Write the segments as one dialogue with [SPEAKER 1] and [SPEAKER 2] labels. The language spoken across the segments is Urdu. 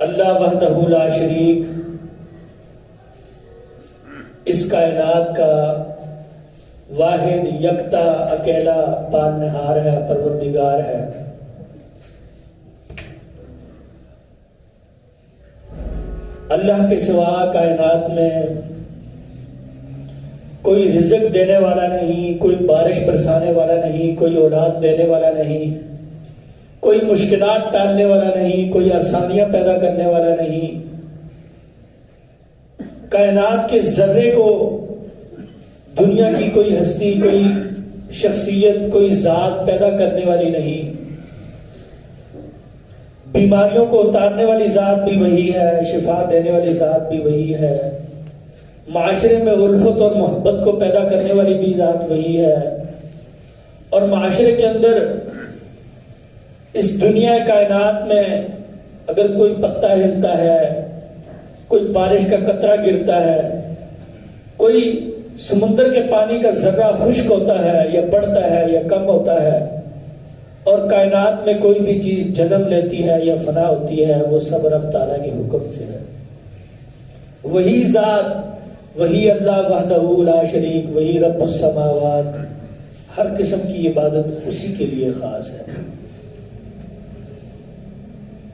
[SPEAKER 1] اللہ وحدہ لا شریک اس کائنات کا واحد یکتا اکیلا پالنہار ہے، پروردگار ہے۔ اللہ کے سوا کائنات میں کوئی رزق دینے والا نہیں، کوئی بارش برسانے والا نہیں، کوئی اولاد دینے والا نہیں، کوئی مشکلات ٹالنے والا نہیں، کوئی آسانیاں پیدا کرنے والا نہیں۔ کائنات کے ذرے کو دنیا کی کوئی ہستی، کوئی شخصیت، کوئی ذات پیدا کرنے والی نہیں۔ بیماریوں کو اتارنے والی ذات بھی وہی ہے، شفا دینے والی ذات بھی وہی ہے، معاشرے میں الفت اور محبت کو پیدا کرنے والی بھی ذات وہی ہے، اور معاشرے کے اندر اس دنیا کائنات میں اگر کوئی پتا ہلتا ہے، کوئی بارش کا قطرہ گرتا ہے، کوئی سمندر کے پانی کا ذرہ خشک ہوتا ہے یا بڑھتا ہے یا کم ہوتا ہے، اور کائنات میں کوئی بھی چیز جنم لیتی ہے یا فنا ہوتی ہے، وہ سب رب تعالیٰ کے حکم سے ہے۔ وہی ذات، وہی اللہ وحدہ لا شریک، وہی رب السماوات، ہر قسم کی عبادت اسی کے لیے خاص ہے۔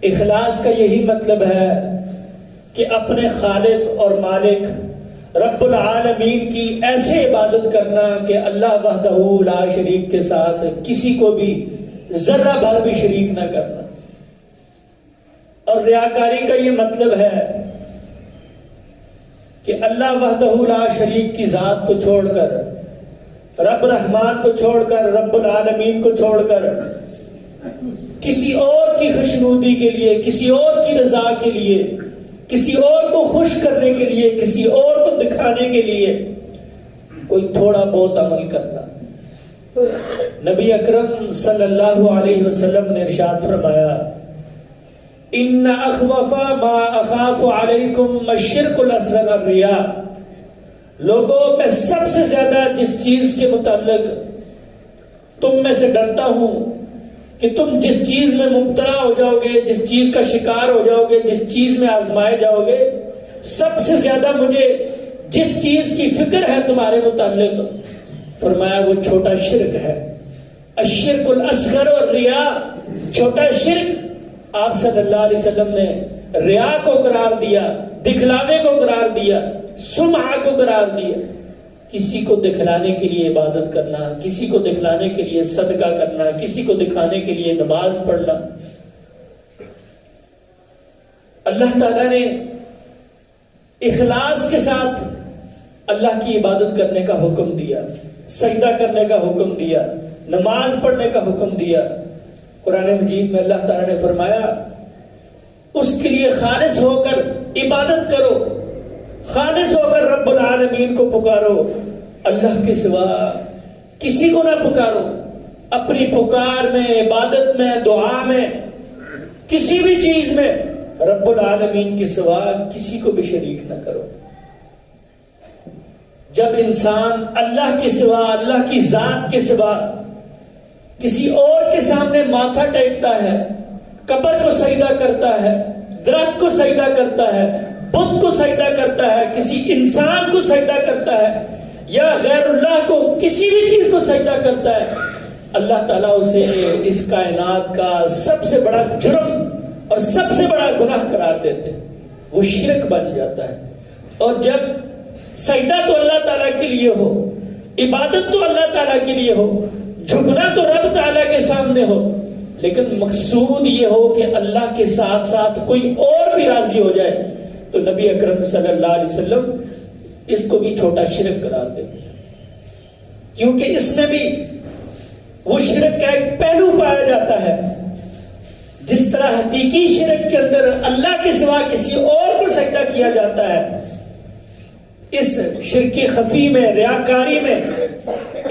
[SPEAKER 1] اخلاص کا یہی مطلب ہے کہ اپنے خالق اور مالک رب العالمین کی ایسے عبادت کرنا کہ اللہ وحدہ لا شریک کے ساتھ کسی کو بھی ذرہ بھر بھی شریک نہ کرنا۔ اور ریاکاری کا یہ مطلب ہے کہ اللہ وحدہ لا شریک کی ذات کو چھوڑ کر، رب رحمان کو چھوڑ کر، رب العالمین کو چھوڑ کر کسی اور کی خوشنودی کے لیے، کسی اور کی رضا کے لیے، کسی اور کو خوش کرنے کے لیے، کسی اور کو دکھانے کے لیے کوئی تھوڑا بہت عمل کرنا۔ نبی اکرم صلی اللہ علیہ وسلم نے ارشاد فرمایا، ان اخوف ما اخاف علیکم الشرک الاصغر الریا۔ لوگوں میں سب سے زیادہ جس چیز کے متعلق تم میں سے ڈرتا ہوں کہ تم جس چیز میں مبتلا ہو جاؤ گے، جس چیز کا شکار ہو جاؤ گے، جس چیز میں آزمائے جاؤ گے، سب سے زیادہ مجھے جس چیز کی فکر ہے تمہارے متعلق، فرمایا وہ چھوٹا شرک ہے۔ الشرک الاصغر والریا، چھوٹا شرک آپ صلی اللہ علیہ وسلم نے ریا کو قرار دیا، دکھلاوے کو قرار دیا، سمعہ کو قرار دیا۔ کسی کو دکھلانے کے لیے عبادت کرنا، کسی کو دکھلانے کے لیے صدقہ کرنا، کسی کو دکھانے کے لیے نماز پڑھنا۔ اللہ تعالیٰ نے اخلاص کے ساتھ اللہ کی عبادت کرنے کا حکم دیا، سجدہ کرنے کا حکم دیا، نماز پڑھنے کا حکم دیا۔ قرآن مجید میں اللہ تعالیٰ نے فرمایا اس کے لیے خالص ہو کر عبادت کرو، خالص ہو کر رب العالمین کو پکارو، اللہ کے سوا کسی کو نہ پکارو۔ اپنی پکار میں، عبادت میں، دعا میں، کسی بھی چیز میں رب العالمین کے سوا کسی کو بھی شریک نہ کرو۔ جب انسان اللہ کے سوا، اللہ کی ذات کے سوا کسی اور کے سامنے ماتھا ٹیکتا ہے، قبر کو سجدہ کرتا ہے، درخت کو سجدہ کرتا ہے، بت کو سجدہ کرتا ہے، کسی انسان کو سجدہ کرتا ہے، یا غیر اللہ کو، کسی بھی چیز کو سجدہ کرتا ہے، اللہ تعالیٰ اسے اس کائنات کا سب سے بڑا جرم اور سب سے بڑا گناہ قرار دیتے ہیں، وہ شرک بن جاتا ہے۔ اور جب سجدہ تو اللہ تعالیٰ کے لیے ہو، عبادت تو اللہ تعالیٰ کے لیے ہو، جھکنا تو رب تعالیٰ کے سامنے ہو، لیکن مقصود یہ ہو کہ اللہ کے ساتھ ساتھ کوئی اور بھی راضی ہو جائے، تو نبی اکرم صلی اللہ علیہ وسلم اس کو بھی چھوٹا شرک قرار دیتے ہیں، کیونکہ اس میں بھی وہ شرک کا ایک پہلو پایا جاتا ہے۔ جس طرح حقیقی شرک کے اندر اللہ کے سوا کسی اور کو سجدہ کیا جاتا ہے، اس شرک خفی میں، ریاکاری میں،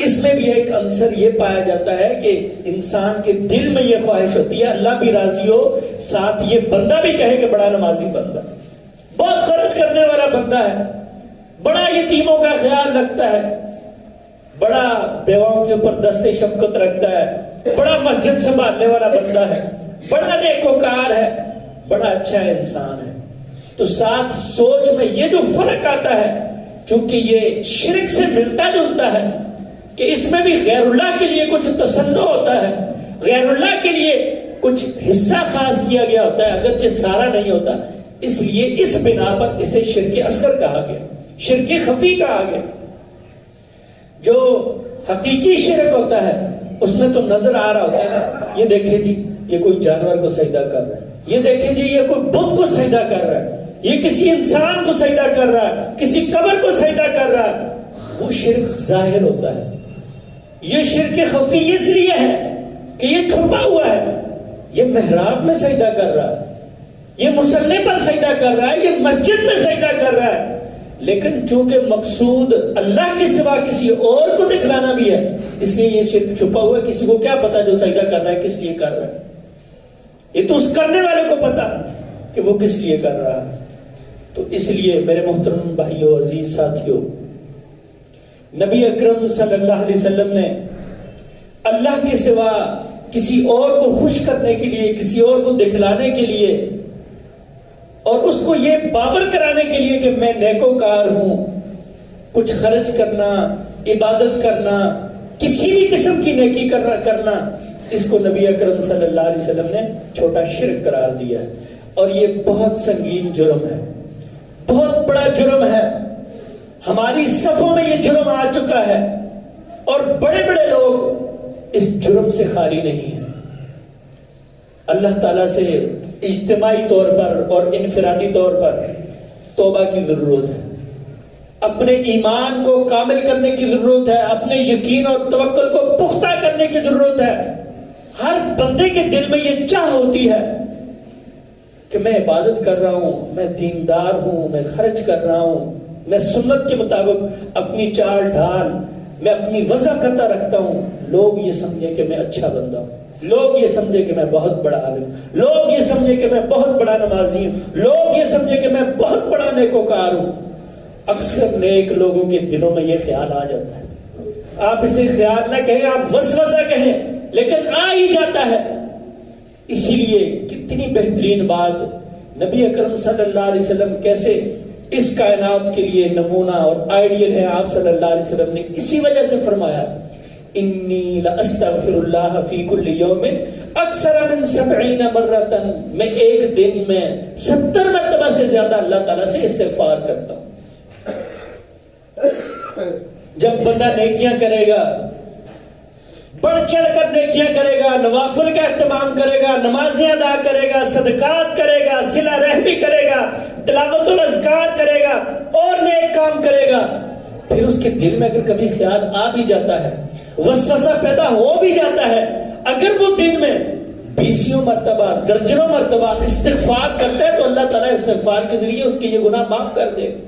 [SPEAKER 1] اس میں بھی ایک عنصر یہ پایا جاتا ہے کہ انسان کے دل میں یہ خواہش ہوتی ہے اللہ بھی راضی ہو، ساتھ یہ بندہ بھی کہے کہ بڑا نمازی بندہ، بہت خرچ کرنے والا بندہ ہے، بڑا یتیموں کا خیال رکھتا ہے، بڑا بیواؤں کے اوپر دست شفقت رکھتا ہے، بڑا مسجد سنبھالنے والا بندہ ہے، بڑا نیکوکار ہے۔ بڑا اچھا انسان ہے. تو ساتھ سوچ میں یہ جو فرق آتا ہے، چونکہ یہ شرک سے ملتا جلتا ہے کہ اس میں بھی غیر اللہ کے لیے کچھ تصنع ہوتا ہے، غیر اللہ کے لیے کچھ حصہ خاص کیا گیا ہوتا ہے، اگرچہ سارا نہیں ہوتا. اس لیے اس بنا پر اسے شرک اصغر کہا گیا، شرک خفی کہا گیا. جو حقیقی شرک ہوتا ہے اس میں تو نظر آ رہا ہوتا ہے نا، یہ دیکھیں جی یہ کوئی جانور کو سجدہ کر رہا ہے، یہ دیکھیں جی یہ کوئی بت کو سجدہ کر رہا ہے، یہ کسی انسان کو سجدہ کر رہا ہے، کسی قبر کو سجدہ کر رہا ہے. وہ شرک ظاہر ہوتا ہے. یہ شرک خفی اس لیے ہے کہ یہ چھپا ہوا ہے. یہ محراب میں سجدہ کر رہا ہے، یہ مصلی پر سجدہ کر رہا ہے، یہ مسجد میں سجدہ کر رہا ہے، لیکن چونکہ مقصود اللہ کے سوا کسی اور کو دکھلانا بھی ہے، اس لیے یہ شرک چھپا ہوا ہے. کسی کو کیا پتا جو سجدہ کر رہا ہے کس لیے کر رہا ہے؟ یہ تو اس کرنے والے کو پتا کہ وہ کس لیے کر رہا ہے. تو اس لیے میرے محترم بھائیو، عزیز ساتھیو، نبی اکرم صلی اللہ علیہ وسلم نے اللہ کے سوا کسی اور کو خوش کرنے کے لیے، کسی اور کو دکھلانے کے لیے اور اس کو یہ باور کرانے کے لیے کہ میں نیکوکار ہوں، کچھ خرچ کرنا، عبادت کرنا، کسی بھی قسم کی نیکی کرنا، اس کو نبی اکرم صلی اللہ علیہ وسلم نے چھوٹا شرک قرار دیا ہے. اور یہ بہت سنگین جرم ہے، بہت بڑا جرم ہے. ہماری صفوں میں یہ جرم آ چکا ہے اور بڑے بڑے لوگ اس جرم سے خالی نہیں ہیں. اللہ تعالیٰ سے اجتماعی طور پر اور انفرادی طور پر توبہ کی ضرورت ہے، اپنے ایمان کو کامل کرنے کی ضرورت ہے، اپنے یقین اور توکل کو پختہ کرنے کی ضرورت ہے. ہر بندے کے دل میں یہ چاہ ہوتی ہے کہ میں عبادت کر رہا ہوں، میں دیندار ہوں، میں خرچ کر رہا ہوں، میں سنت کے مطابق اپنی چال ڈھال، میں اپنی وضع قطع رکھتا ہوں. لوگ یہ سمجھے کہ میں اچھا بندہ ہوں، لوگ یہ سمجھے کہ میں بہت بڑا عالم، لوگ یہ سمجھے کہ میں بہت بڑا نمازی ہوں، لوگ یہ سمجھے کہ میں بہت بڑا نیکوکار ہوں. اکثر نیک لوگوں کے دلوں میں یہ خیال آ جاتا ہے. آپ اسے خیال نہ کہیں، آپ وسوسہ کہیں، لیکن آ ہی جاتا ہے. اسی لیے کتنی بہترین بات نبی اکرم صلی اللہ علیہ وسلم کیسے اس کائنات کے لیے نمونہ اور آئیڈیل ہے. آپ صلی اللہ علیہ وسلم نے اسی وجہ سے فرمایا انی لاستغفر اللہ فی کل یوم اکثر من 70 مرۃ، میں ایک دن میں 70 مرتبہ سے زیادہ اللہ تعالیٰ سے استغفار کرتا ہوں. جب بندہ نیکیاں کرے گا، بڑھ چڑھ کر نیکیاں کرے گا، نوافل کا اہتمام کرے گا، نمازیں ادا کرے گا، صدقات کرے گا، صلہ رحمی کرے گا، تلاوت الاذکار کرے گا اور نیک کام کرے گا، پھر اس کے دل میں اگر کبھی خیال آ بھی جاتا ہے، وسوسہ پیدا ہو بھی جاتا ہے، اگر وہ دن میں 20 مرتبہ، درجنوں مرتبہ استغفار کرتا ہے تو اللہ تعالیٰ استغفار کے ذریعے اس کے یہ گناہ معاف کر دے گا،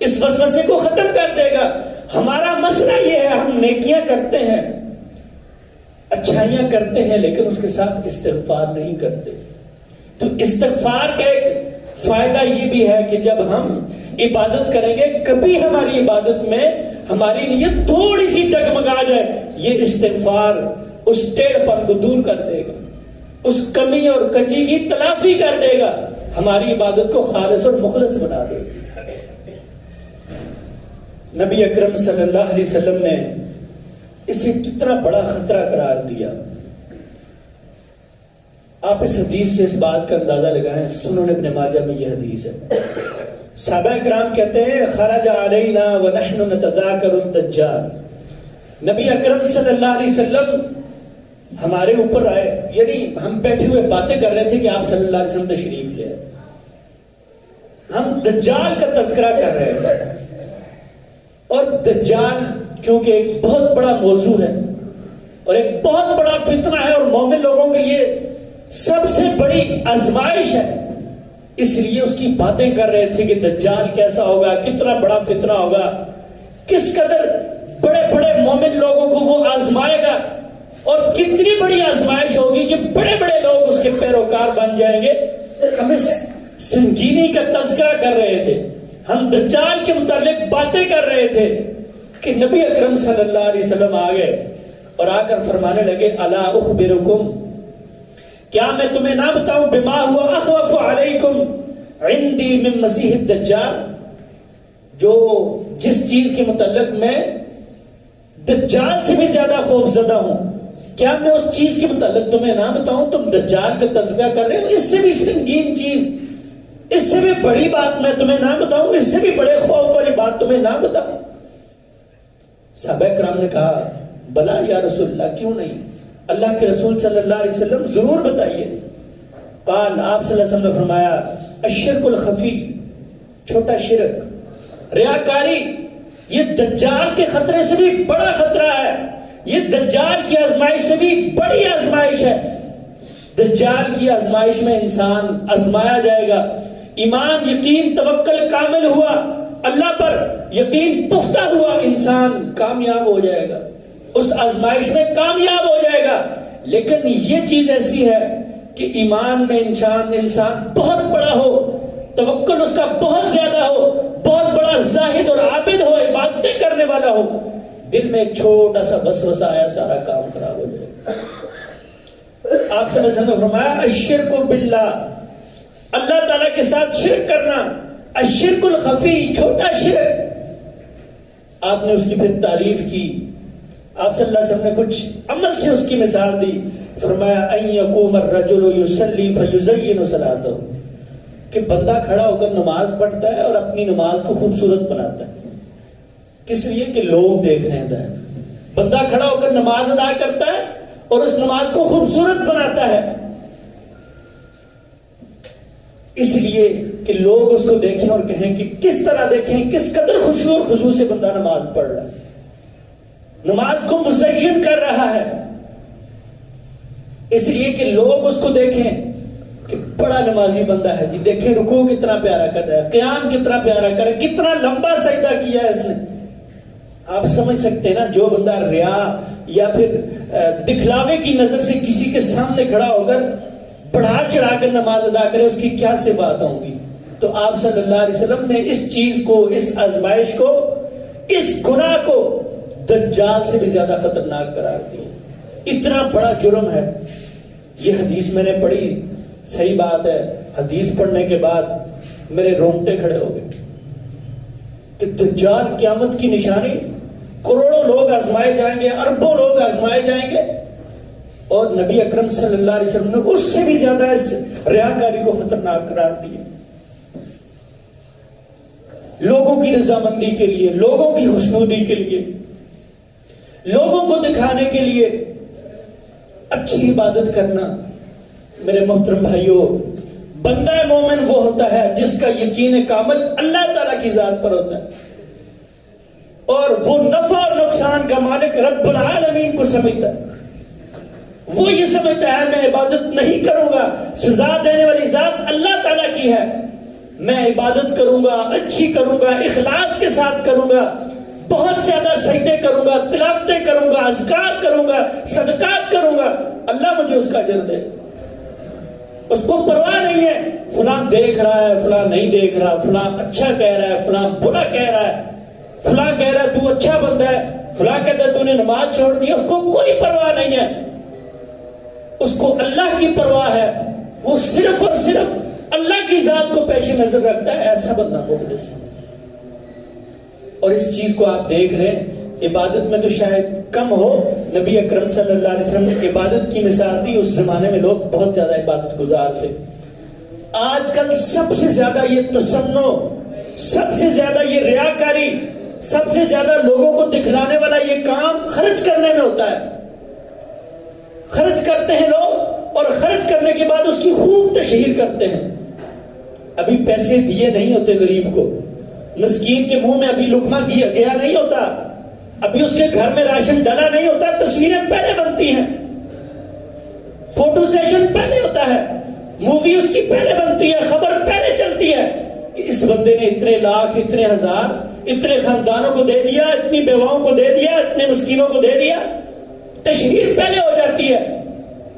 [SPEAKER 1] اس وسوسے کو ختم کر دے گا. ہمارا مسئلہ یہ ہے، ہم نیکیاں کرتے ہیں، اچھائیاں کرتے ہیں، لیکن اس کے ساتھ استغفار نہیں کرتے. تو استغفار کا ایک فائدہ یہ بھی ہے کہ جب ہم عبادت کریں گے، کبھی ہماری عبادت میں ہماری نیت تھوڑی سی ڈگمگا جائے، یہ استغفار اس ٹیڑھ پن کو دور کر دے گا، اس کمی اور کجی کی تلافی کر دے گا، ہماری عبادت کو خالص اور مخلص بنا دے گا. نبی اکرم صلی اللہ علیہ وسلم نے اسے کتنا بڑا خطرہ قرار دیا. آپ اس حدیث سے اس بات کا اندازہ لگائیں. سنن ابن ماجہ میں یہ حدیث ہے. صحابہ کرام کہتے ہیں خرج علینا ونحن نتذاکر الدجال. نبی اکرم صلی اللہ علیہ وسلم ہمارے اوپر آئے، یعنی ہم بیٹھے ہوئے باتیں کر رہے تھے کہ آپ صلی اللہ علیہ وسلم تشریف لے آئے. ہم دجال کا تذکرہ کر رہے تھے، اور دجال چونکہ ایک بہت بڑا موضوع ہے اور ایک بہت بڑا فتنہ ہے اور مومن لوگوں کے لیے سب سے بڑی آزمائش ہے، اس لیے اس کی باتیں کر رہے تھے کہ دجال کیسا ہوگا، کتنا بڑا فتنہ ہوگا، کس قدر بڑے بڑے مومن لوگوں کو وہ آزمائے گا اور کتنی بڑی آزمائش ہوگی کہ بڑے بڑے لوگ اس کے پیروکار بن جائیں گے. ہم اس سنگینی کا تذکرہ کر رہے تھے، ہم دجال کے متعلق باتیں کر رہے تھے کہ نبی اکرم صلی اللہ علیہ وسلم آ گئے اور آ کر فرمانے لگے الا اخبرکم کیا میں تمہیں نہ بتاؤں بما ہوا اخوف علیکم عندی من مسیح الدجال، جو جس چیز کے متعلق میں دجال سے بھی زیادہ خوف زدہ ہوں، کیا میں اس چیز کے متعلق تمہیں نہ بتاؤں؟ تم دجال کا تذکرہ کر رہے ہو، اس سے بھی سنگین چیز، اس سے بھی بڑی بات میں تمہیں نہ بتاؤں، اس سے بھی بڑے خوف والی بات تمہیں نہ بتاؤں؟ صحابہ کرام نے کہا بلا یا رسول اللہ، کیوں نہیں، اللہ کے رسول صلی اللہ علیہ وسلم ضرور بتائیے۔ قال، آپ صلی اللہ علیہ وسلم نے فرمایا الشرک الخفی، چھوٹا شرک، ریاکاری، یہ دجال کے خطرے سے بھی بڑا خطرہ ہے، یہ دجال کی آزمائش سے بھی بڑی آزمائش ہے۔ دجال کی آزمائش میں انسان آزمایا جائے گا، ایمان یقین توکل کامل ہوا، اللہ پر یقین پختہ ہوا، انسان کامیاب ہو جائے گا، اس آزمائش میں کامیاب ہو جائے گا۔ لیکن یہ چیز ایسی ہے کہ ایمان میں انسان بہت بڑا ہو، توکل اس کا بہت زیادہ ہو، بہت بڑا زاہد اور عابد ہو، عبادتیں کرنے والا ہو، دل میں ایک چھوٹا سا وسوسہ آیا، سارا کام خراب ہو جائے گا۔ آپ صلی اللہ علیہ وسلم نے فرمایا الشرک باللہ، اللہ تعالیٰ کے ساتھ شرک کرنا، الشرک الخفی، چھوٹا شرک۔ آپ نے اس کی پھر تعریف کی، آپ صلی اللہ علیہ وسلم نے کچھ عمل سے اس کی مثال دی، فرمایا ان یقوم الرجل یصلی فیزین صلاته، کہ بندہ کھڑا ہو کر نماز پڑھتا ہے اور اپنی نماز کو خوبصورت بناتا ہے، کس لیے کہ لوگ دیکھ رہے ہیں۔ بندہ کھڑا ہو کر نماز ادا کرتا ہے اور اس نماز کو خوبصورت بناتا ہے، اس لیے کہ لوگ اس کو دیکھیں اور کہیں کہ کس طرح دیکھیں، کس قدر خشوع اور خضوع سے بندہ نماز پڑھ رہا ہے، نماز کو مزین کر رہا ہے، اس لیے کہ لوگ اس کو دیکھیں کہ بڑا نمازی بندہ ہے، جی دیکھیں رکوع کتنا پیارا کر رہا ہے، قیام کتنا پیارا کر رہا ہے، کتنا لمبا سجدہ کیا ہے اس نے۔ آپ سمجھ سکتے ہیں نا، جو بندہ ریا یا پھر دکھلاوے کی نظر سے کسی کے سامنے کھڑا ہو کر بڑھا چڑھا کر نماز ادا کرے، اس کی کیا صفات ہوں گی؟ تو آپ صلی اللہ علیہ وسلم نے اس چیز کو، اس آزمائش کو، اس گناہ کو دجال سے بھی زیادہ خطرناک قرار دیا۔ اتنا بڑا جرم ہے۔ یہ حدیث میں نے پڑھی، صحیح بات ہے، حدیث پڑھنے کے بعد میرے رونگٹے کھڑے ہو گئے کہ دجال قیامت کی نشانی، کروڑوں لوگ آزمائے جائیں گے، اربوں لوگ آزمائے جائیں گے، اور نبی اکرم صلی اللہ علیہ وسلم نے اس سے بھی زیادہ اس ریاکاری کو خطرناک قرار دیا۔ لوگوں کی رضامندی کے لیے، لوگوں کی خوشنودی کے لیے، لوگوں کو دکھانے کے لیے اچھی عبادت کرنا۔ میرے محترم بھائیوں، بندہ مومن وہ ہوتا ہے جس کا یقین کامل اللہ تعالیٰ کی ذات پر ہوتا ہے، اور وہ نفع اور نقصان کا مالک رب العالمین کو سمجھتا ہے۔ وہ یہ سمجھتا ہے میں عبادت نہیں کروں گا، سزا دینے والی ذات اللہ تعالیٰ کی ہے، میں عبادت کروں گا، اچھی کروں گا، اخلاص کے ساتھ کروں گا، بہت زیادہ سجدے کروں گا، تلاوتیں کروں گا، اذکار کروں گا، صدقات کروں گا، اللہ مجھے اس کا اجر دے۔ اس کو پرواہ نہیں ہے فلاں دیکھ رہا ہے، فلاں نہیں دیکھ رہا، فلاں اچھا کہہ رہا ہے، فلاں برا کہہ رہا ہے، فلاں کہہ رہا ہے تو اچھا بندہ ہے، فلاں کہتا ہے تو نے نماز چھوڑ دی، اس کو کوئی پرواہ نہیں ہے، اس کو اللہ کی پرواہ ہے، وہ صرف اور صرف اللہ کی ذات کو پیش نظر رکھتا ہے، ایسا بندہ مخلص ہے۔ اور اس چیز کو آپ دیکھ رہے ہیں، عبادت میں تو شاید کم ہو، نبی اکرم صلی اللہ علیہ وسلم نے عبادت کی مثال دی، اس زمانے میں لوگ بہت زیادہ عبادت گزار تھے۔ آج کل سب سے زیادہ یہ تصنع، سب سے زیادہ یہ ریاکاری، سب سے زیادہ لوگوں کو دکھلانے والا یہ کام خرچ کرنے میں ہوتا ہے۔ خرچ کرتے ہیں لوگ، اور خرچ کرنے کے بعد اس کی خوب تشہیر کرتے ہیں۔ ابھی پیسے دیے نہیں ہوتے غریب کو، مسکین کے منہ میں ابھی لقمہ گیا نہیں ہوتا، ابھی اس کے گھر میں راشن ڈلا نہیں ہوتا، تصویریں پہلے بنتی ہیں، فوٹو سیشن پہلے ہوتا ہے، مووی اس کی پہلے بنتی ہے، خبر پہلے چلتی ہے کہ اس بندے نے اتنے لاکھ، اتنے ہزار، اتنے خاندانوں کو دے دیا، اتنی بیواؤں کو دے دیا، اتنے مسکینوں کو دے دیا، تشہیر پہلے ہو جاتی ہے،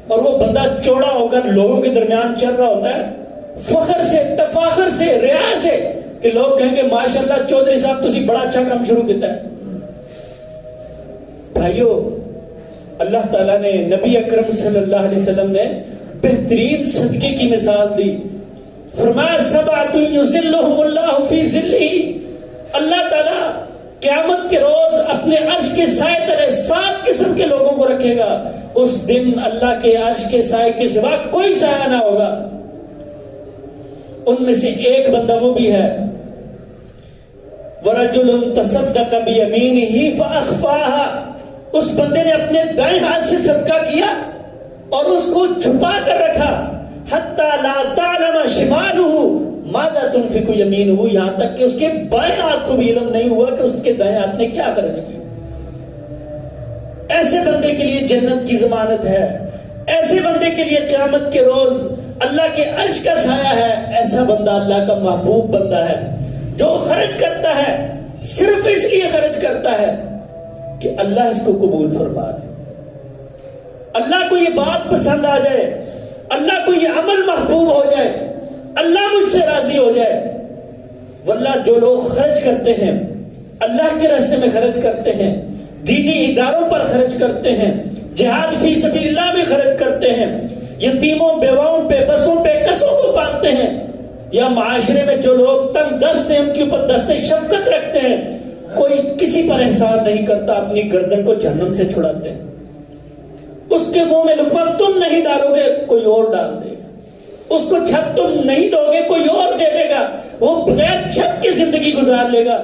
[SPEAKER 1] اور وہ بندہ چوڑا ہو کر لوگوں کے درمیان چل رہا ہوتا ہے فخر سے، تفاخر سے، ریا سے، کہ لوگ کہیں گے ماشاءاللہ چودھری صاحب تسی بڑا اچھا کام شروع کیتا ہے۔ بھائیو، اللہ تعالیٰ نے، نبی اکرم صلی اللہ علیہ وسلم نے بہترین صدقے کی مثال دی. فرمایا سبعۃ یظلھم اللہ فی ظلہ، اللہ تعالیٰ قیامت کے روز اپنے عرش کے سائے تلے 7 قسم کے لوگوں کو رکھے گا. اس دن اللہ کے عرش کے سائے کے سوا کوئی سایہ نہ ہوگا. ان میں سے ایک بندہ وہ بھی ہے وَرَجُلٌ تَصَدَّقَ بِيَمِينِهِ فَأَخْفَاهَا، اس بندے نے اپنے دائیں ہاتھ سے صدقہ کیا اور اس کو چھپا کر رکھا. حَتَّى لَا تَعْلَمَ شِمَالُهُ مَاذَا تُنْفِقُ يَمِينُهُ، یہاں تک کہ اس کے بائیں ہاتھ کو بھی علم نہیں ہوا کہ اس کے دائیں ہاتھ نے کیا خرچ کیا. ایسے بندے کے لیے جنت کی ضمانت ہے. ایسے بندے کے لیے قیامت کے روز اللہ کے عرش کا سایہ ہے. ایسا بندہ اللہ کا محبوب بندہ ہے جو خرچ کرتا ہے صرف اس لیے خرچ کرتا ہے کہ اللہ اس کو قبول فرما دے، اللہ کو یہ بات پسند آ جائے، اللہ کو یہ عمل محبوب ہو جائے، اللہ مجھ سے راضی ہو جائے. واللہ جو لوگ خرچ کرتے ہیں، اللہ کے راستے میں خرچ کرتے ہیں، دینی اداروں پر خرچ کرتے ہیں، جہاد فی سبیل اللہ میں خرچ کرتے ہیں، یتیموں بیواؤں پہ بسوں پہ کسوں کو پالتے ہیں، یا معاشرے میں جو لوگ تنگ دست ہیں ان کے اوپر دست شفقت رکھتے ہیں، کوئی کسی پر احسان نہیں کرتا، اپنی گردن کو جہنم سے چھڑاتے ہیں. اس کے منہ میں لقمہ تم نہیں ڈالو گے کوئی اور ڈال دے گا، اس کو چھت تم نہیں دو گے کوئی اور دے دے گا، وہ بغیر چھت کی زندگی گزار لے گا.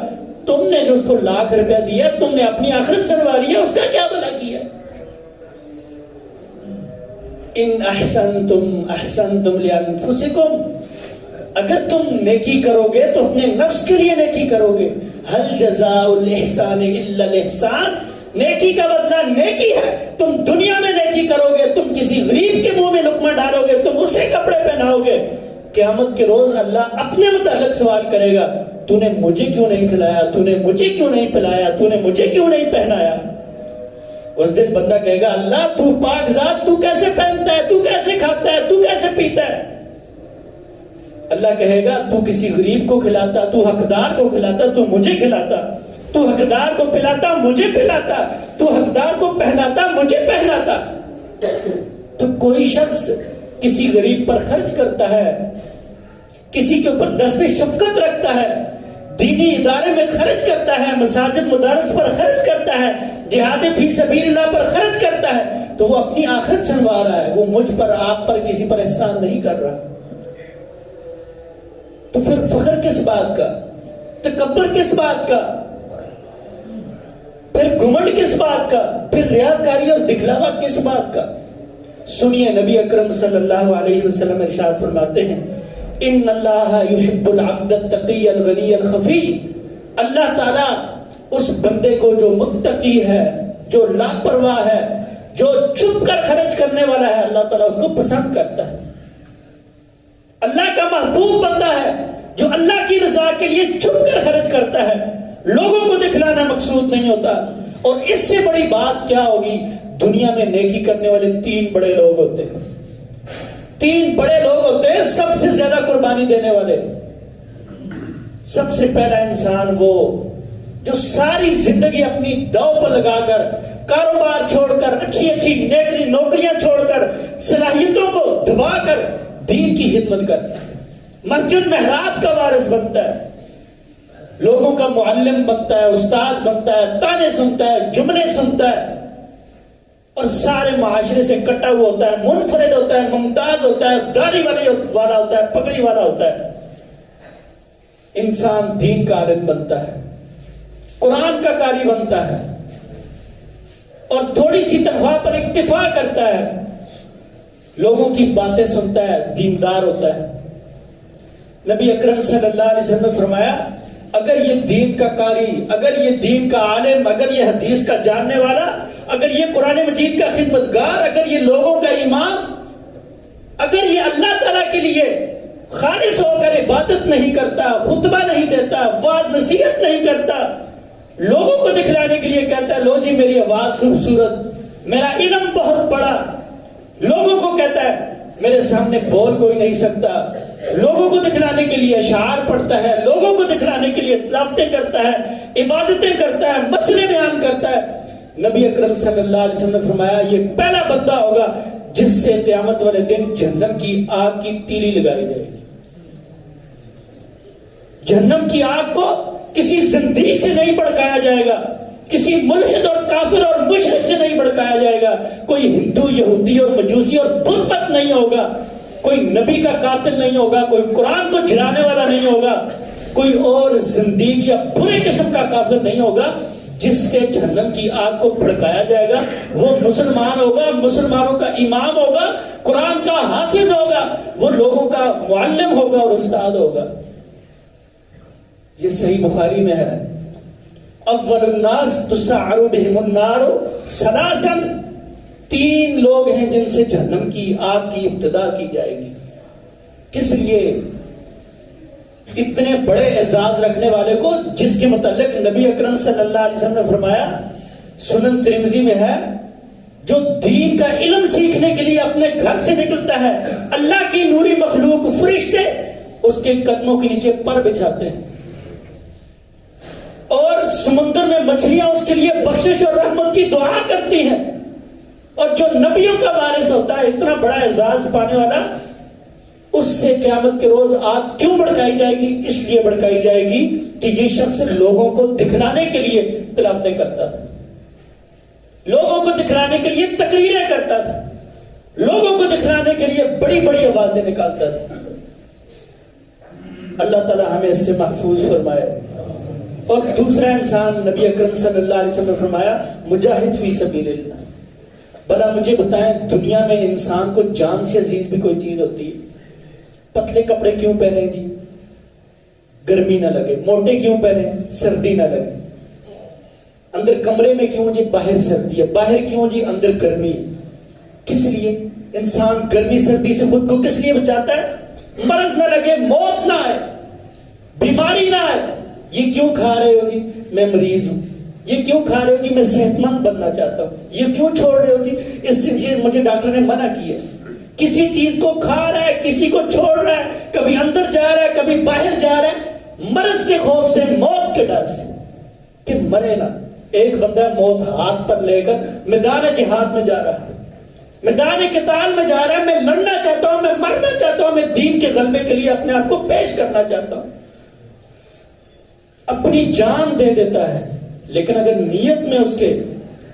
[SPEAKER 1] تم نے جو اس کو لاکھ روپیہ دیا، تم نے اپنی آخرت سنواری ہے، اس کا کیا بھلا کیا؟ ان احسنتم احسنتم لانفسکم، اگر تم نیکی کرو گے تو اپنے نفس کے لیے نیکی کرو گے. هل جزاء الاحسان الا الاحسان، نیکی کا بدلہ نیکی ہے. تم دنیا میں نیکی کرو گے، تم کسی غریب کے منہ میں لقمہ ڈالو گے، تم اسے کپڑے پہناؤ گے، قیامت کے روز اللہ اپنے متعلق سوال کرے گا تو نے مجھے کیوں نہیں کھلایا، تو نے مجھے کیوں نہیں پلایا، تو نے مجھے کیوں نہیں پہنایا. اس دن بندہ کہے گا اللہ تو پاک ذات، تو کیسے پہنتا ہے، تو کیسے کھاتا ہے، تو کیسے پیتا ہے. اللہ کہے گا تو کسی غریب کو کھلاتا، تو حقدار کو کھلاتا، تو مجھے کھلاتا، تو حقدار کو پلاتا مجھے پلاتا، تو حقدار کو پہناتا مجھے پہناتا. تو کوئی شخص کسی غریب پر خرچ کرتا ہے، کسی کے اوپر دست شفقت رکھتا ہے، دینی ادارے میں خرچ کرتا ہے، مساجد مدارس پر خرچ کرتا ہے، جہاد فی سبیل اللہ پر خرچ کرتا ہے، تو وہ اپنی آخرت سنوار رہا ہے، وہ مجھ پر آپ پر کسی پر احسان نہیں کر رہا. تو پھر فخر کس بات کا، تکبر کس بات کا، پھر گھمنڈ کس بات کا، پھر ریاکاری اور دکھلاوا کس بات کا. سنیے نبی اکرم صلی اللہ علیہ وسلم ارشاد فرماتے ہیں ان اللہ یحب العبد التقی الغنی الخفی، اللہ تعالیٰ اس بندے کو جو متقی ہے، جو لاپرواہ ہے، جو چھپ کر خرچ کرنے والا ہے، اللہ تعالیٰ اس کو پسند کرتا ہے. اللہ کا محبوب بندہ ہے جو اللہ کی رضا کے لیے چھپ کر خرچ کرتا ہے، لوگوں کو دکھلانا مقصود نہیں ہوتا. اور اس سے بڑی بات کیا ہوگی، دنیا میں نیکی کرنے والے 3 بڑے لوگ ہوتے ہیں، 3 بڑے لوگ ہوتے ہیں سب سے زیادہ قربانی دینے والے. سب سے پہلا انسان وہ جو ساری زندگی اپنی داؤ پر لگا کر، کاروبار چھوڑ کر، اچھی اچھی نوکریاں چھوڑ کر، صلاحیتوں کو دبا کر دین کی خدمت کرتا ہے، مسجد محراب کا وارث بنتا ہے، لوگوں کا معلم بنتا ہے، استاد بنتا ہے، تانے سنتا ہے، جملے سنتا ہے، اور سارے معاشرے سے کٹا ہوا ہوتا ہے، منفرد ہوتا ہے، ممتاز ہوتا ہے، داڑھی والا ہوتا ہے، پگڑی والا ہوتا ہے. انسان دین کا عالم بنتا ہے، قرآن کا قاری بنتا ہے، اور تھوڑی سی تنخواہ پر اکتفا کرتا ہے، لوگوں کی باتیں سنتا ہے، دیندار ہوتا ہے. نبی اکرم صلی اللہ علیہ وسلم نے فرمایا اگر یہ دین کا قاری، اگر یہ دین کا عالم، اگر یہ حدیث کا جاننے والا، اگر یہ قرآن مجید کا خدمتگار، اگر یہ لوگوں کا امام، اگر یہ اللہ تعالیٰ کے لیے خالص ہو کر عبادت نہیں کرتا، خطبہ نہیں دیتا، واعظ نصیحت نہیں کرتا، لوگوں کو دکھلانے کے لیے کہتا ہے لو جی میری آواز خوبصورت، میرا علم بہت بڑا، لوگوں کو کہتا ہے میرے سامنے بول کوئی نہیں سکتا، لوگوں کو دکھلانے کے لیے اشعار پڑھتا ہے، لوگوں کو دکھلانے کے لیے تلاوتیں کرتا ہے، عبادتیں کرتا ہے، مسئلے بیان کرتا ہے. نبی اکرم صلی اللہ علیہ وسلم نے فرمایا یہ پہلا بندہ ہوگا جس سے قیامت والے دن جہنم کی آگ کی تیلی لگائی جائے گی. جہنم کی آگ کو کسی زندیق سے نہیں بھڑکایا جائے گا, کسی ملحد اور کافر اور مشرک سے نہیں بھڑکایا جائے گا, کوئی ہندو یہودی اور مجوسی اور بت پرست نہیں ہوگا, کوئی نبی کا قاتل نہیں ہوگا, کوئی قرآن کو جھلانے والا نہیں ہوگا, کوئی اور زندیق یا برے قسم کا کافر نہیں ہوگا. جس سے جہنم کی آگ کو بھڑکایا جائے گا وہ مسلمان ہوگا, مسلمانوں کا امام ہوگا, قرآن کا حافظ ہوگا, وہ لوگوں کا معلم ہوگا اور استاد ہوگا. یہ صحیح بخاری میں ہے, اول الناس تسعر بہم النار ثلاثا, 3 لوگ ہیں جن سے جہنم کی آگ کی ابتدا کی جائے گی. کس لیے؟ اتنے بڑے اعزاز رکھنے والے کو, جس کے متعلق نبی اکرم صلی اللہ علیہ وسلم نے فرمایا, سنن ترمذی میں ہے, جو دین کا علم سیکھنے کے لیے اپنے گھر سے نکلتا ہے, اللہ کی نوری مخلوق فرشتے اس کے قدموں کے نیچے پر بچھاتے ہیں, اور سمندر میں مچھلیاں اس کے لیے بخشش اور رحمت کی دعا کرتی ہیں. اور جو نبیوں کا وارث ہوتا ہے, اتنا بڑا اعزاز پانے والا, اس سے قیامت کے روز آگ کیوں بھڑکائی جائے گی؟ اس لیے بھڑکائی جائے گی کہ یہ شخص لوگوں کو دکھلانے کے لیے تلاوتیں کرتا تھا, لوگوں کو دکھلانے کے لیے تقریریں کرتا تھا, لوگوں کو دکھلانے کے لیے بڑی بڑی آوازیں نکالتا تھا. اللہ تعالی ہمیں اس سے محفوظ فرمائے. اور دوسرا انسان, نبی اکرم صلی اللہ علیہ وسلم نے فرمایا, مجاہد فی سبیل اللہ. بھلا مجھے بتائیں, دنیا میں انسان کو جان سے عزیز بھی کوئی چیز ہوتی ہے؟ پتلے کپڑے کیوں پہنے جی؟ گرمی نہ لگے. موٹے کیوں پہنے؟ سردی نہ لگے. اندر کمرے میں کیوں جی؟ باہر سردی ہے. باہر کیوں جی؟ اندر گرمی. کس لیے انسان گرمی سردی سے خود کو کس لیے بچاتا ہے؟ مرض نہ لگے, موت نہ آئے, بیماری نہ آئے. یہ کیوں کھا رہے ہو جی؟ میں مریض ہوں. یہ کیوں کھا رہے ہو جی؟ میں صحت مند بننا چاہتا ہوں. یہ کیوں چھوڑ رہے ہو جی؟ اس سے مجھے ڈاکٹر نے منع کیا. کسی چیز کو کھا رہا ہے, کسی کو چھوڑ رہا ہے, کبھی اندر جا رہا ہے, کبھی باہر جا رہا ہے, مرض کے خوف سے, موت کے ڈر سے کہ مرے نہ. ایک بندہ موت ہاتھ پر لے کر میدان جہاد میں جا رہا ہے, میدان قتال میں جا رہا ہے, میں لڑنا چاہتا ہوں, میں مرنا چاہتا ہوں, میں دین کے غلبے کے لیے اپنے آپ کو پیش کرنا چاہتا ہوں, اپنی جان دے دیتا ہے. لیکن اگر نیت میں اس کے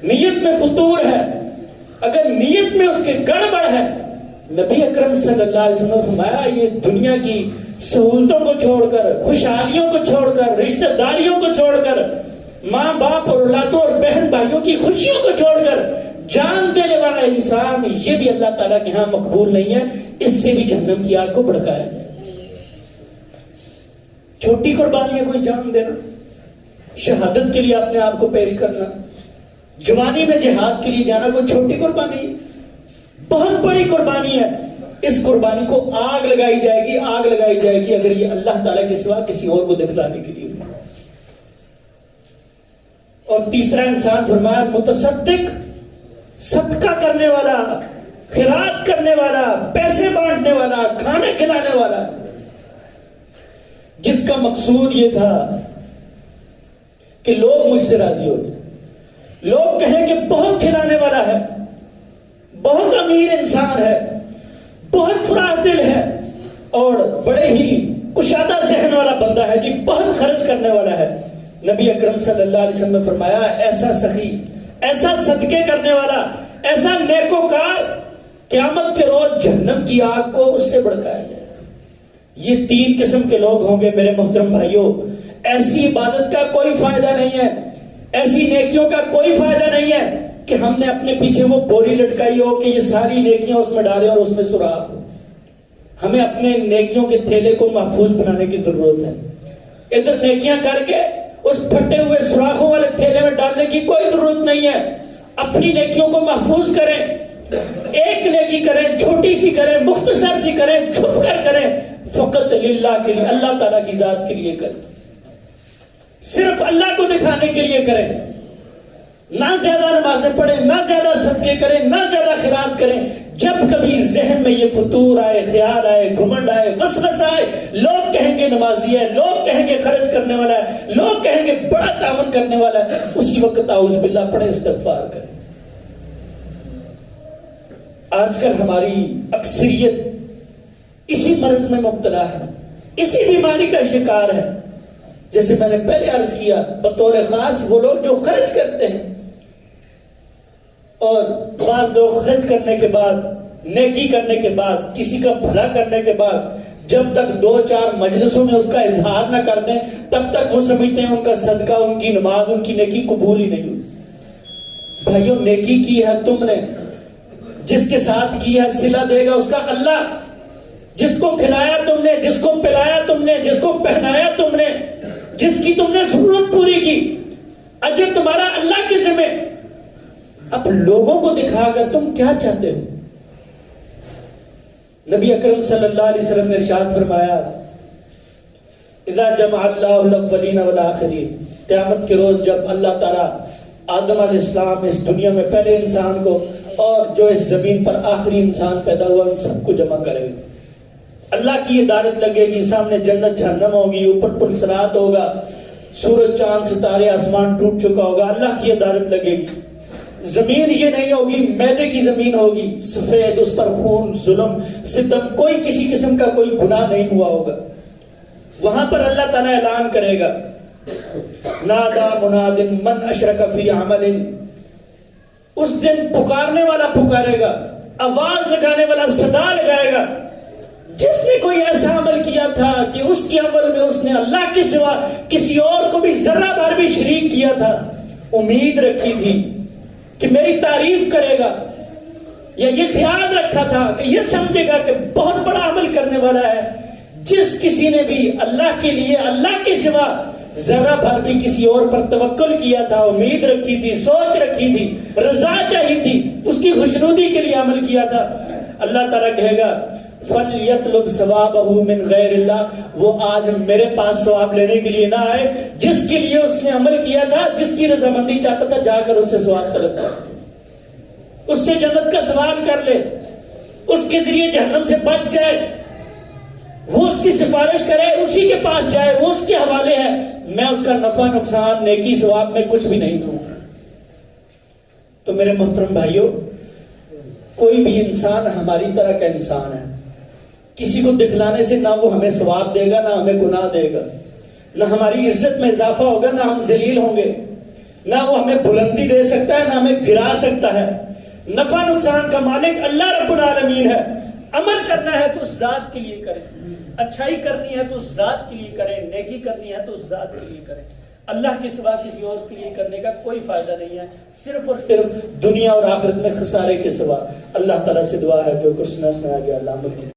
[SPEAKER 1] نیت میں فطور ہے, اگر نیت میں اس کے گڑبڑ ہے, نبی اکرم صلی اللہ علیہ وسلم نے فرمایا, یہ دنیا کی سہولتوں کو چھوڑ کر, خوشحالیوں کو چھوڑ کر, رشتہ داریوں کو چھوڑ کر, ماں باپ اور اولادوں اور بہن بھائیوں کی خوشیوں کو چھوڑ کر جان دینے والا انسان, یہ بھی اللہ تعالیٰ کے ہاں مقبول نہیں ہے. اس سے بھی جہنم کی آگ کو بھڑکایا جائے. چھوٹی قربانی ہے کوئی جان دینا, شہادت کے لیے اپنے آپ کو پیش کرنا, جوانی میں جہاد کے لیے جانا کوئی چھوٹی قربانی ہے, بہت بڑی قربانی ہے. اس قربانی کو آگ لگائی جائے گی, آگ لگائی جائے گی اگر یہ اللہ تعالیٰ کے سوا کسی اور کو دکھلانے کے لیے. اور تیسرا انسان فرمایا, متصدق, صدقہ کرنے والا, خیرات کرنے والا, پیسے بانٹنے والا, کھانے کھلانے والا, جس کا مقصود یہ تھا کہ لوگ مجھ سے راضی ہو جائیں, لوگ کہیں کہ بہت کھلانے والا ہے, بہت امیر انسان ہے, بہت فراخ دل ہے, اور بڑے ہی کشادہ ذہن والا بندہ ہے جی, بہت خرچ کرنے والا ہے. نبی اکرم صلی اللہ علیہ وسلم نے فرمایا, ایسا سخی, ایسا صدقے کرنے والا, ایسا نیکوکار, قیامت کے روز جہنم کی آگ کو اس سے بھڑکایا جائے. یہ 3 قسم کے لوگ ہوں گے میرے محترم بھائیوں. ایسی عبادت کا کوئی فائدہ نہیں ہے, ایسی نیکیوں کا کوئی فائدہ نہیں ہے کہ ہم نے اپنے پیچھے وہ بوری لٹکائی ہو کہ یہ ساری نیکیاں اس میں ڈالیں اور اس میں سوراخ ہو. ہمیں اپنے نیکیوں کے تھیلے کو محفوظ بنانے کی ضرورت ہے. ادھر نیکیاں کر کے اس پھٹے ہوئے سوراخوں والے تھیلے میں ڈالنے کی کوئی ضرورت نہیں ہے. اپنی نیکیوں کو محفوظ کریں, ایک نیکی کریں, چھوٹی سی کریں, مختصر سی کریں, چھپ کر کریں, فقط للہ کے لیے, اللہ تعالیٰ کی ذات کے لیے کریں, صرف اللہ کو دکھانے کے لیے کریں. نہ زیادہ نمازیں پڑھیں, نہ زیادہ صدقے کریں, نہ زیادہ خیرات کریں. جب کبھی ذہن میں یہ فطور آئے, خیال آئے, گھمنڈ آئے, وسوسہ آئے, لوگ کہیں گے نمازی ہے, لوگ کہیں گے خرچ کرنے والا ہے, لوگ کہیں گے بڑا تعاون کرنے والا ہے, اسی وقت اعوذ باللہ پڑھیں, استغفار کریں. آج کل ہماری اکثریت اسی مرض میں مبتلا ہے، اسی بیماری کا شکار ہے. جیسے میں نے پہلے عرض کیا، بطور خاص وہ لوگ جو خرچ کرتے ہیں، اور بعض لوگ خرچ کرنے کے بعد، نیکی کرنے کے بعد، کسی کا بھلا کرنے کے بعد جب تک 2-4 مجلسوں میں اس کا اظہار نہ کر دیں تب تک وہ سمجھتے ہیں ان کا صدقہ، ان کی نماز، ان کی نیکی قبول ہی نہیں ہوئی. بھائیو، نیکی کی ہے تم نے، جس کے ساتھ کی ہے صلہ دے گا اس کا اللہ. جس کو کھلایا تم نے، جس کو پلایا تم نے، جس کو پہنایا تم نے، جس کی تم نے ضرورت پوری کی، اجر تمہارا اللہ کے ذمہ. اب لوگوں کو دکھا کر تم کیا چاہتے ہو؟ نبی اکرم صلی اللہ علیہ وسلم نے ارشاد فرمایا، اذا جمع اللہ الاولین والآخرین، قیامت کے روز جب اللہ تعالیٰ آدم علیہ السلام اس دنیا میں پہلے انسان کو اور جو اس زمین پر آخری انسان پیدا ہوا ان سب کو جمع کرے گا. اللہ کی عدالت لگے گی، سامنے جنت جہنم ہوگی، اوپر پل صراط ہوگا، سورج چاند ستارے آسمان ٹوٹ چکا ہوگا، اللہ کی عدالت لگے گی. زمین یہ نہیں ہوگی، میدے کی زمین ہوگی، سفید، اس پر خون، ظلم، ستم، کوئی کسی قسم کا کوئی گناہ نہیں ہوا ہوگا. وہاں پر اللہ تعالیٰ اعلان کرے گا، نادا مناد من اشرک فی عمل. اس دن پکارنے والا پکارے گا، آواز لگانے والا صدا لگائے گا، جس نے کوئی ایسا عمل کیا تھا کہ اس کے عمل میں اس نے اللہ کے سوا کسی اور کو بھی ذرہ بھر بھی شریک کیا تھا، امید رکھی تھی کہ میری تعریف کرے گا، یا یہ خیال رکھا تھا کہ یہ سمجھے گا کہ بہت بڑا عمل کرنے والا ہے. جس کسی نے بھی اللہ کے لیے اللہ کے سوا ذرہ بھر بھی کسی اور پر توکل کیا تھا، امید رکھی تھی، سوچ رکھی تھی، رضا چاہی تھی، اس کی خوشنودی کے لیے عمل کیا تھا، اللہ تعالیٰ کہے گا فَلْيَطْلُبْ ثَوَابَهُ مِنْ غَيْرِ اللَّهِ، وہ آج میرے پاس ثواب لینے کے لیے نہ آئے، جس کے لیے اس نے عمل کیا تھا، جس کی رضامندی چاہتا تھا، جا کر اس سے ثواب طلب کر، اس سے جنت کا سوال کر لے، اس کے ذریعے جہنم سے بچ جائے، وہ اس کی سفارش کرے، اسی کے پاس جائے، وہ اس کے حوالے ہے. میں اس کا نفع نقصان نیکی ثواب میں کچھ بھی نہیں دوں. تو میرے محترم بھائیوں، کوئی بھی انسان ہماری طرح کا انسان ہے. کسی کو دکھلانے سے نہ وہ ہمیں ثواب دے گا، نہ ہمیں گناہ دے گا، نہ ہماری عزت میں اضافہ ہوگا، نہ ہم ذلیل ہوں گے، نہ وہ ہمیں بلندی دے سکتا ہے، نہ ہمیں گرا سکتا ہے. نفع نقصان کا مالک اللہ رب العالمین ہے. عمل کرنا ہے تو اس ذات کے لیے کریں، اچھائی کرنی ہے تو اس ذات کے لیے کریں، نیکی کرنی ہے تو اس ذات کے لیے کریں. اللہ کے سوا کسی اور کے لیے کرنے کا کوئی فائدہ نہیں ہے، صرف اور صرف دنیا اور آخرت میں خسارے کے سوا. اللہ تعالیٰ سے دعا ہے جو کچھ نہ سنا گیا اللہ عمل کی